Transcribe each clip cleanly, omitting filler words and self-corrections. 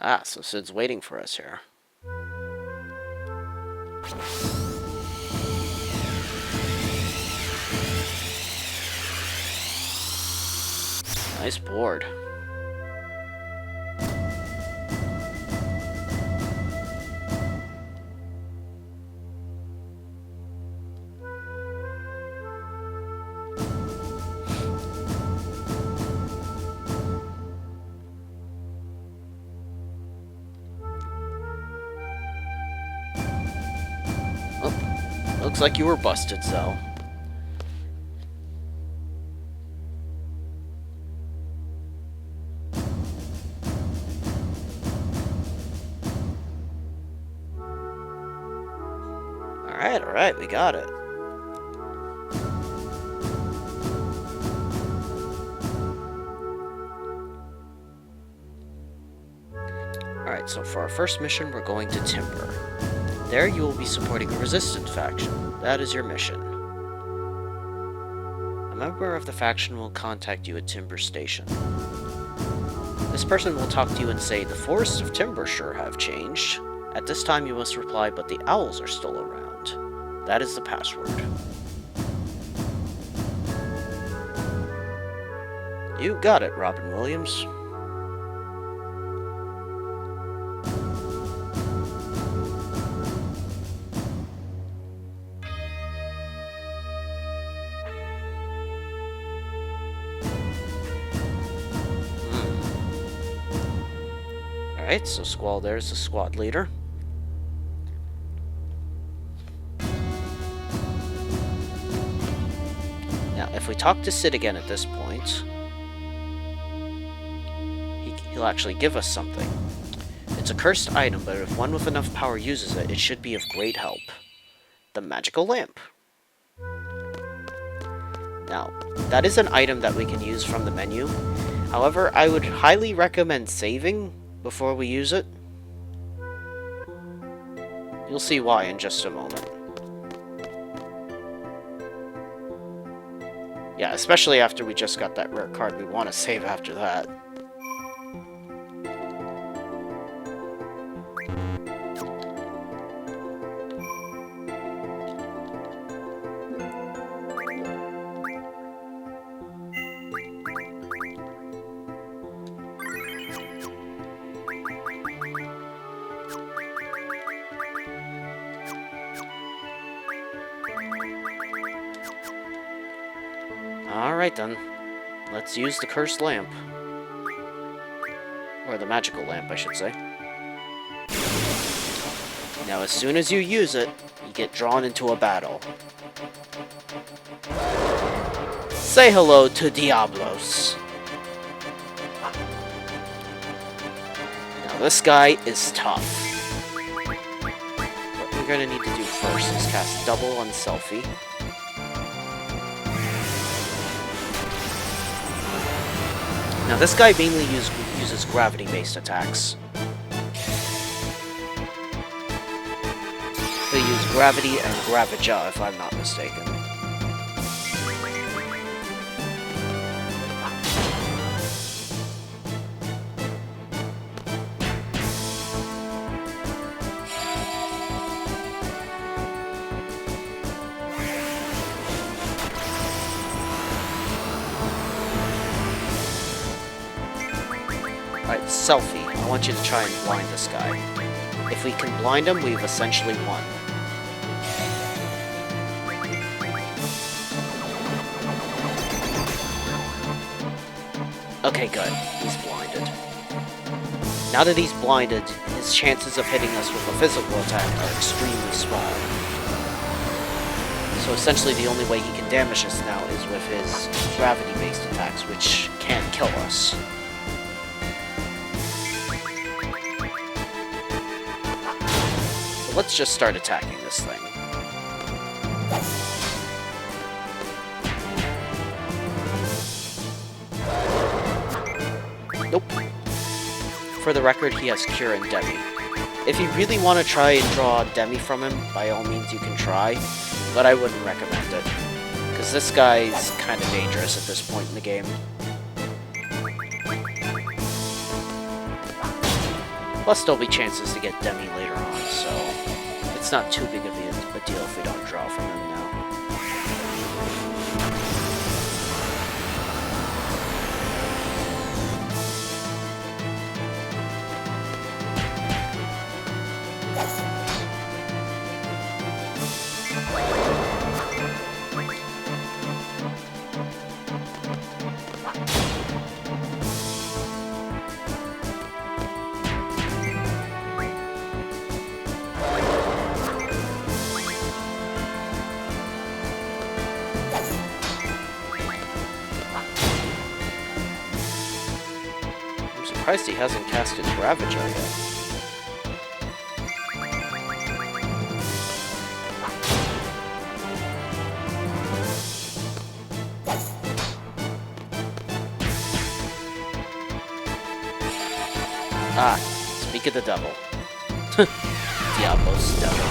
Ah, so Sid's waiting for us here. Nice board. Oh, looks like you were busted, Zell. Alright, we got it. Alright, so for our first mission, we're going to Timber. There you will be supporting a resistance faction. That is your mission. A member of the faction will contact you at Timber Station. This person will talk to you and say, the forests of Timber sure have changed. At this time you must reply, but the owls are still around. That is the password. You got it, Robin Williams. Alright, so Squall there's the squad leader. Now, if we talk to Sid again at this point, he'll actually give us something. It's a cursed item, but if one with enough power uses it, it should be of great help. The magical lamp. Now, that is an item that we can use from the menu. However, I would highly recommend saving before we use it. You'll see why in just a moment. Yeah, especially after we just got that rare card, we want to save after that. Alright then, let's use the cursed lamp. Or the magical lamp, I should say. Now as soon as you use it, you get drawn into a battle. Say hello to Diablos. Now this guy is tough. What we're gonna need to do first is cast double on Selfie. Now this guy mainly uses gravity-based attacks. They use Gravity and Gravija, if I'm not mistaken. Alright, Selfie, I want you to try and blind this guy. If we can blind him, we've essentially won. Okay, good. He's blinded. Now that he's blinded, his chances of hitting us with a physical attack are extremely small. So essentially the only way he can damage us now is with his gravity-based attacks, which can kill us. So let's just start attacking this thing. Nope. For the record, he has Cure and Demi. If you really want to try and draw Demi from him, by all means you can try, but I wouldn't recommend it. Because this guy's kind of dangerous at this point in the game. Plus, there'll be chances to get Demi later on, so it's not too big of a deal if we don't draw from him now. Surprised he hasn't casted Ravager yet. Ah, speak of the devil. Diablos devil.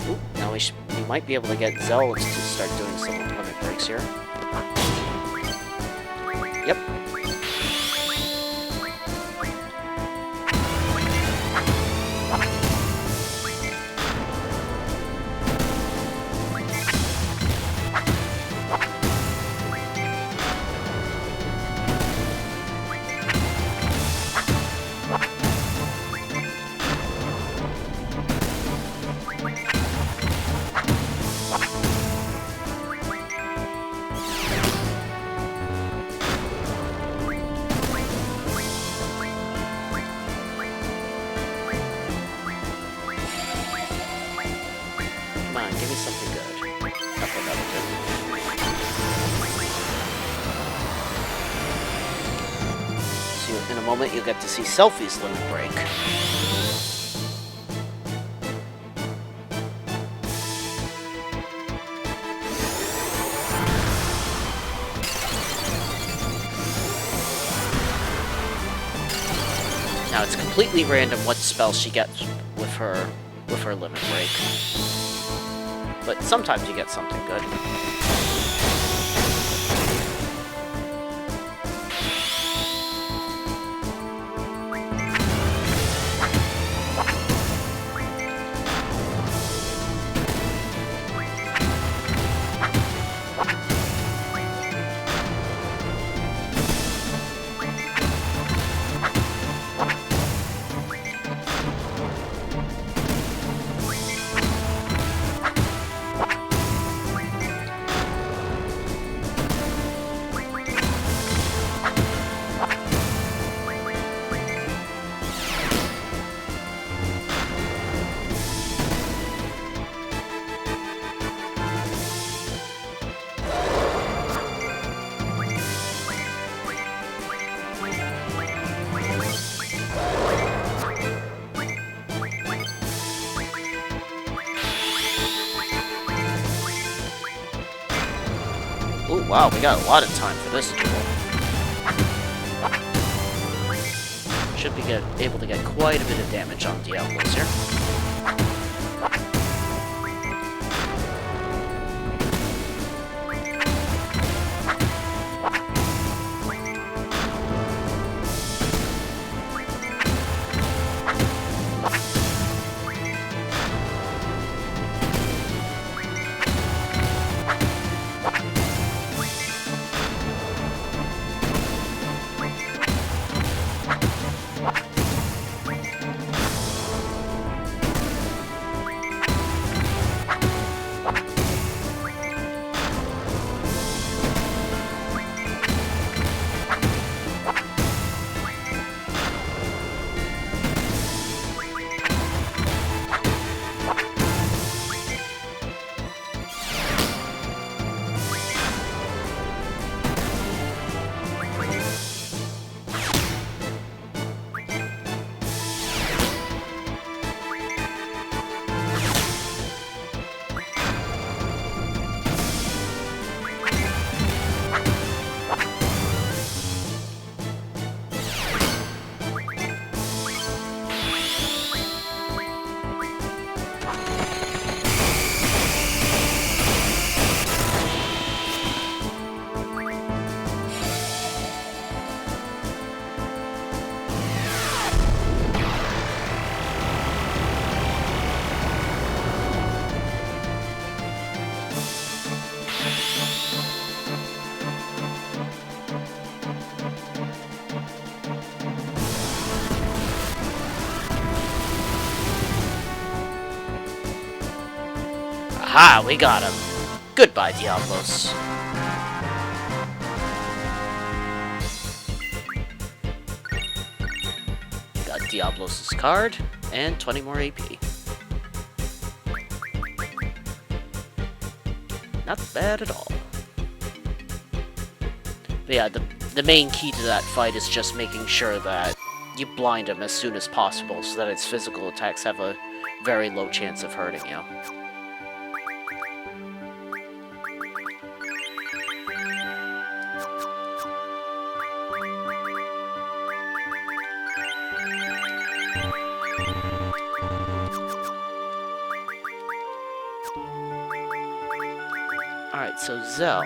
Ooh, now we might be able to get Zell to start doing some limit breaks here. Yep. Come on, give me something good. Okay, that'll do. So in a moment you'll get to see Selfie's limit break. Now it's completely random what spell she gets with her limit break. But sometimes you get something good. Ooh, wow, we got a lot of time for this duel. Should be able to get quite a bit of damage on Diablos here. Aha! We got him! Goodbye, Diablos. Got Diablos' card, and 20 more AP. Not bad at all. But yeah, the main key to that fight is just making sure that you blind him as soon as possible so that its physical attacks have a very low chance of hurting you. Alright, so Zell,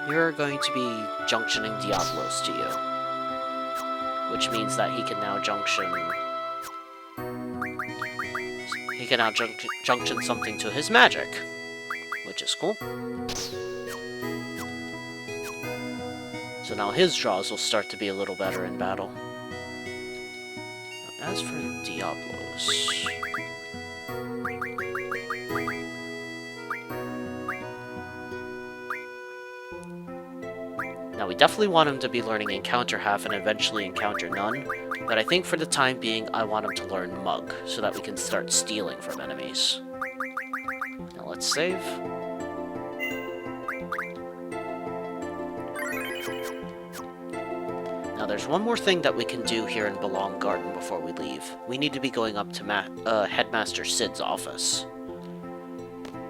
you're going to be junctioning Diablos to you. Which means that he can now junction... He can now junction something to his magic. Which is cool. So now his draws will start to be a little better in battle. Now, as for Diablos... Now, we definitely want him to be learning Encounter Half and eventually Encounter None, but I think for the time being, I want him to learn Mug, so that we can start stealing from enemies. Now, let's save. Now, there's one more thing that we can do here in Belong Garden before we leave. We need to be going up to Headmaster Sid's office.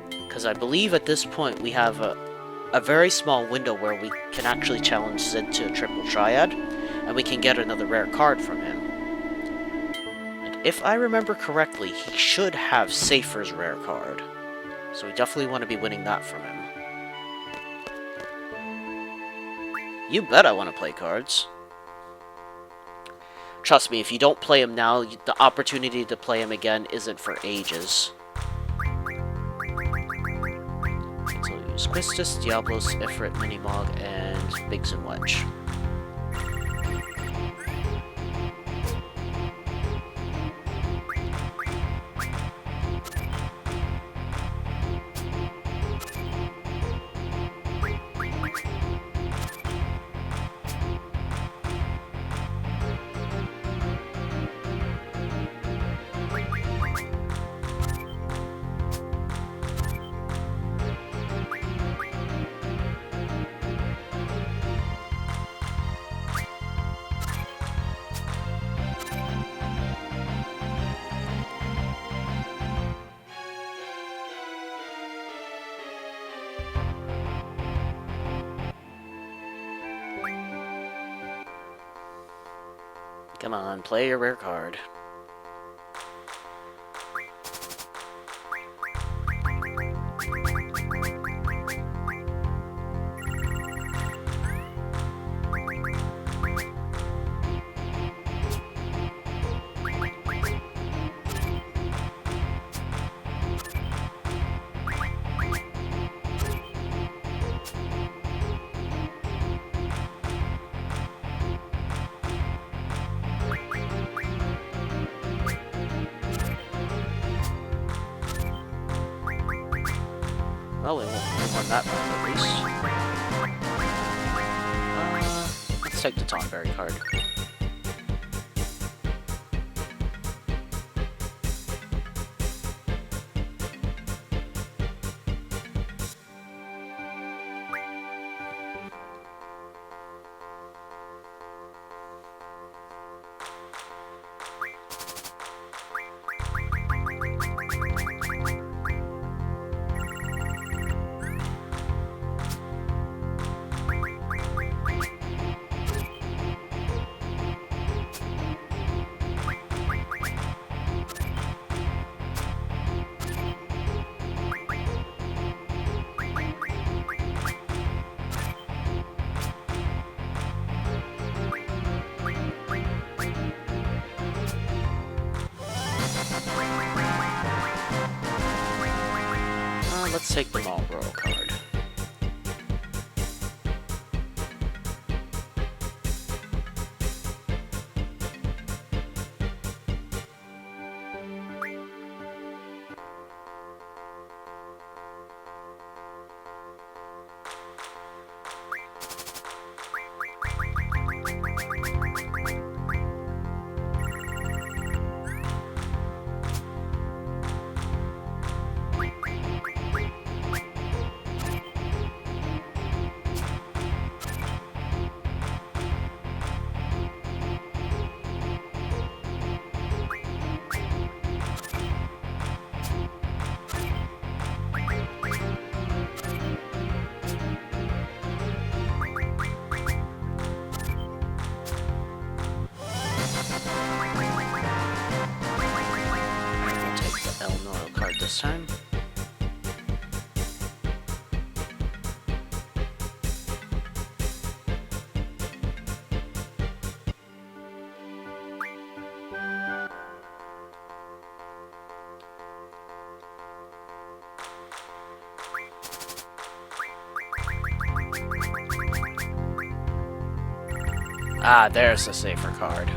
Because I believe at this point we have a very small window where we can actually challenge Sid to a Triple Triad, and we can get another rare card from him. And if I remember correctly, he should have Safer's rare card. So we definitely want to be winning that from him. You bet I want to play cards. Trust me, if you don't play him now, the opportunity to play him again isn't for ages. Quistis, Diablos, Ifrit, Minimog, and Biggs and Wedge. Come on, play your rare card. Well, we won that round at least. Let's take the Tonberry card. Let's take the Marlboro card. next time. Ah, there's a safer card.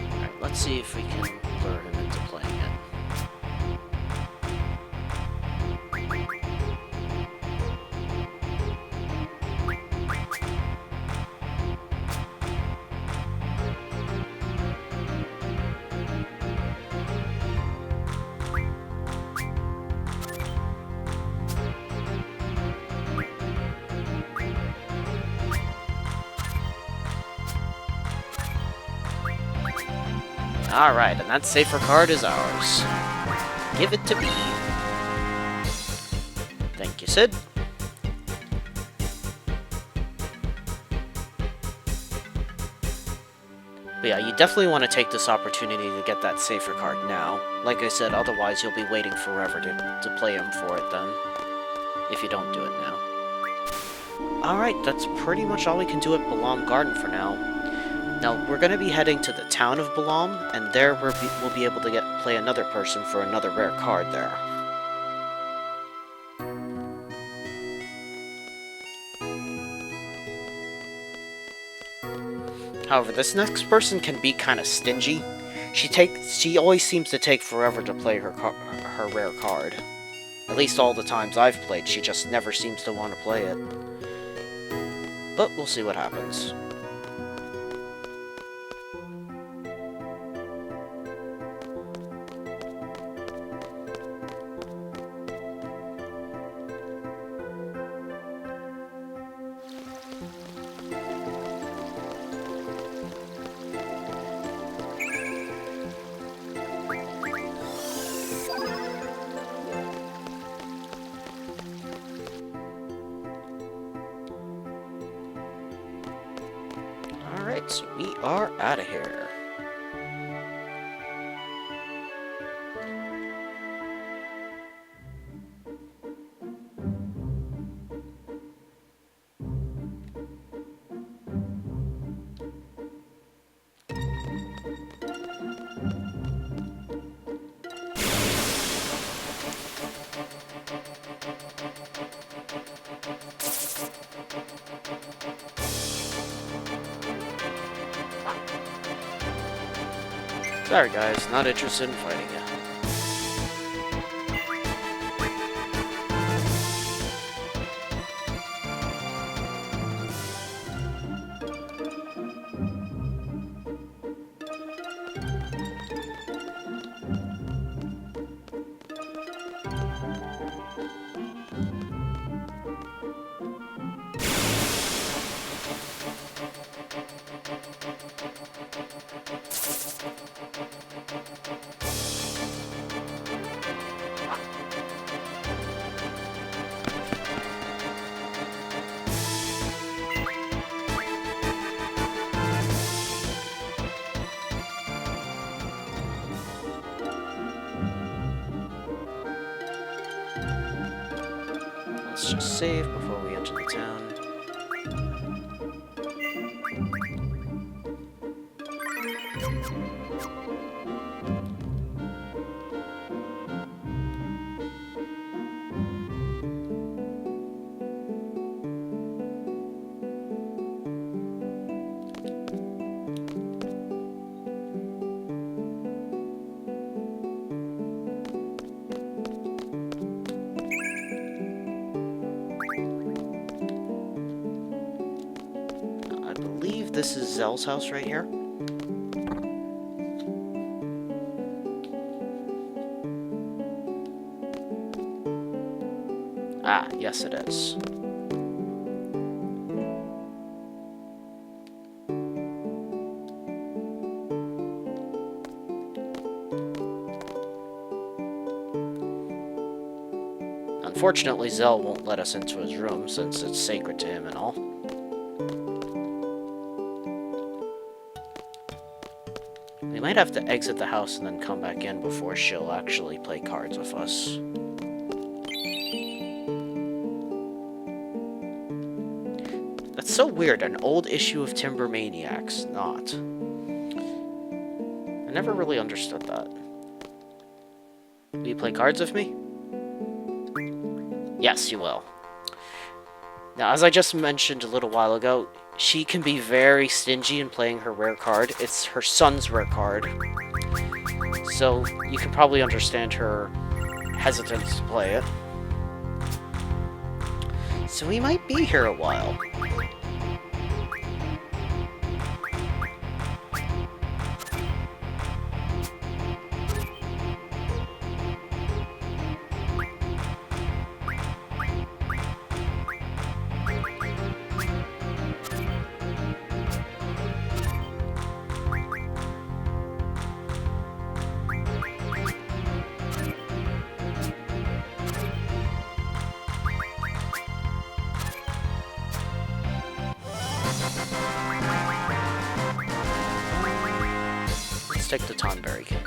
Alright, let's see if we can lure him into playing it. Alright, and that safer card is ours. Give it to me. Thank you, Sid. But yeah, you definitely want to take this opportunity to get that safer card now. Like I said, otherwise you'll be waiting forever to play him for it then. If you don't do it now. Alright, that's pretty much all we can do at Balam Garden for now. Now, we're going to be heading to the town of Balam, and there we'll be able to play another person for another rare card there. However, this next person can be kind of stingy. She always seems to take forever to play her rare card. At least all the times I've played, she just never seems to want to play it. But we'll see what happens. Alright, so we are out of here. Sorry guys, not interested in fighting you. Let's just save before we enter the town. This is Zell's house right here. Ah, yes it is. Unfortunately, Zell won't let us into his room since it's sacred to him and all. We might have to exit the house and then come back in before she'll actually play cards with us. That's so weird, an old issue of Timber Maniacs, not. I never really understood that. Will you play cards with me? Yes, you will. Now, as I just mentioned a little while ago, she can be very stingy in playing her rare card. It's her son's rare card. So, you can probably understand her hesitance to play it. So we might be here a while. Let's take the Tonberry King.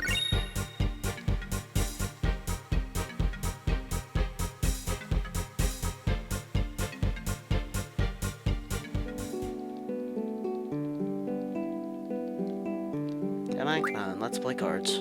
Come on, let's play cards.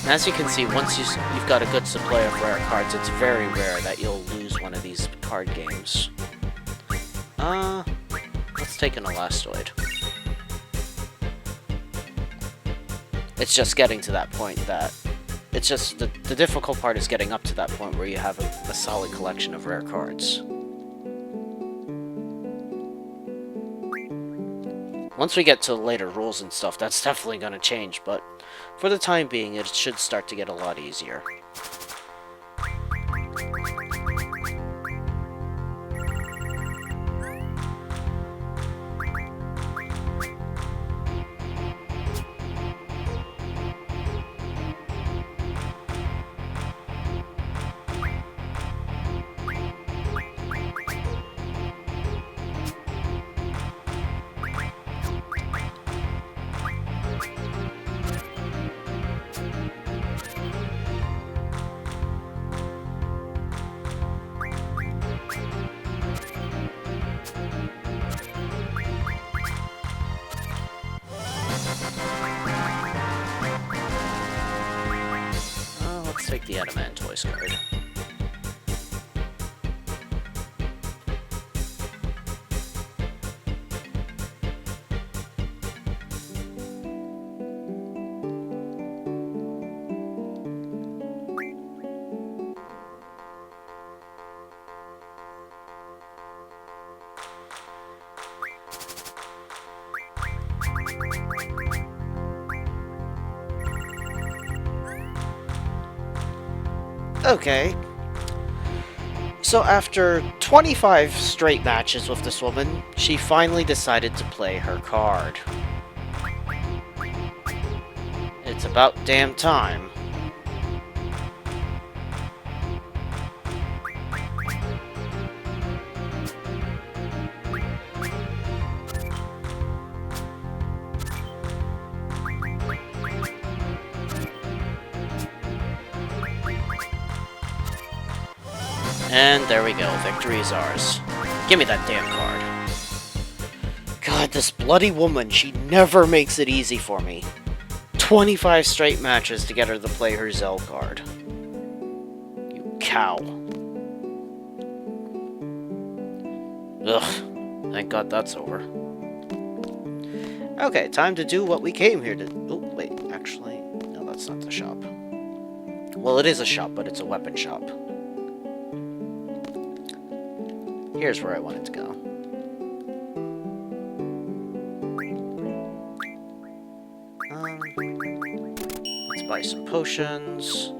And as you can see, once you've got a good supply of rare cards, it's very rare that you'll lose one of these card games. Let's take an Elastoid. It's just getting to that point that... It's just, the difficult part is getting up to that point where you have a solid collection of rare cards. Once we get to later rules and stuff, that's definitely going to change, but for the time being, it should start to get a lot easier. Let's take the Adamantoise card. Okay. So after 25 straight matches with this woman, she finally decided to play her card. It's about damn time. And there we go, victory is ours. Give me that damn card. God, this bloody woman, she never makes it easy for me. 25 straight matches to get her to play her Zell card. You cow. Ugh, thank God that's over. Okay, time to do what we came here to... Oh, wait, actually, no, that's not the shop. Well, it is a shop, but it's a weapon shop. Here's where I wanted to go. Let's buy some potions.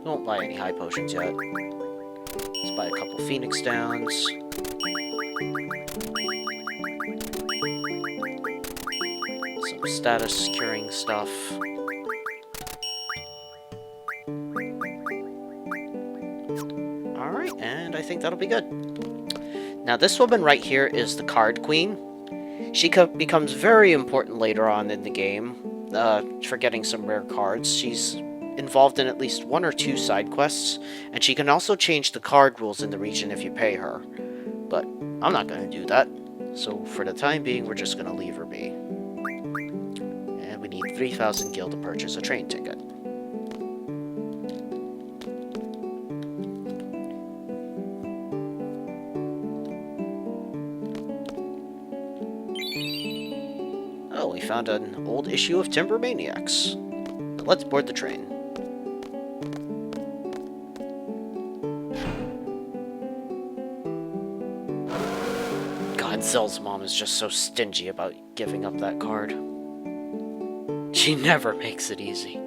Don't buy any high potions yet. Let's buy a couple Phoenix Downs. Some status curing stuff. Alright, and I think that'll be good. Now this woman right here is the Card Queen. She becomes very important later on in the game, for getting some rare cards. She's involved in at least 1 or 2 side quests, and she can also change the card rules in the region if you pay her. But I'm not going to do that, so for the time being we're just going to leave her be. And we need 3,000 gil to purchase a train ticket. Oh, we found an old issue of Timber Maniacs. Let's board the train. God, Zell's mom is just so stingy about giving up that card. She never makes it easy.